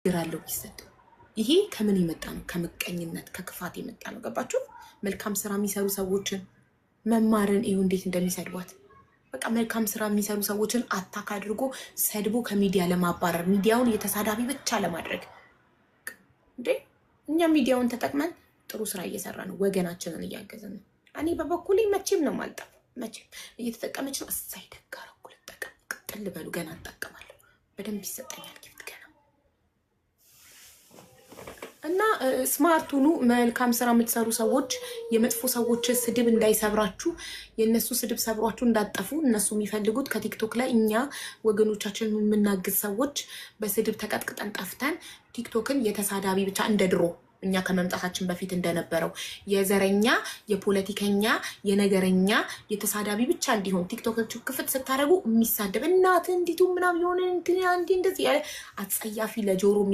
ግራለው ይሰጡ ይሄ ከምን ይመጣ ነው? ከምቀኝነት ከክፋት የመጣ ነው። ገባችሁ? መልካም ስራ የሚሰሩ ሰዎችን መማርን እዩ እንዴት እንደሚሰድቧት። በቃ መልካም ስራ የሚሰሩ ሰዎችን አታክ አድርጎ ሰድቦ ከሚዲያ ለማባረር ሚዲያውን የተሳዳቢ ብቻ ለማድረግ እንዴ! እኛ ሚዲያውን ተጠቅመን ጥሩ ስራ እየሰራ ነው፣ ወገናችንን እያገዘን ነው። እኔ በበኩሌ መቼም ነው ማልጠፍ፣ መቼም እየተጠቀመች ነው። እሳይ ደጋራ እኩል ተጠቀም ቅጥል በሉ። ገና እጠቀማለሁ፣ በደንብ ይሰጠኛል ጊፍት ገና። እና ስማርት ሁኑ። መልካም ስራ የምትሰሩ ሰዎች የመጥፎ ሰዎች ስድብ እንዳይሰብራችሁ፣ የነሱ ስድብ ሰብሯችሁ እንዳጠፉ። እነሱ የሚፈልጉት ከቲክቶክ ላይ እኛ ወገኖቻችን የምናግዝ ሰዎች በስድብ ተቀጥቅጠን ጠፍተን ቲክቶክን የተሳዳቢ ብቻ እንደ ድሮ እኛ ከመምጣታችን በፊት እንደነበረው የዘረኛ የፖለቲከኛ የነገረኛ የተሳዳቢ ብቻ እንዲሆን ቲክቶክን ክፍት ስታደርጉ የሚሳደብ እናት እንዲቱ ምናምን የሆነ እንደዚህ አጸያፊ ለጆሮ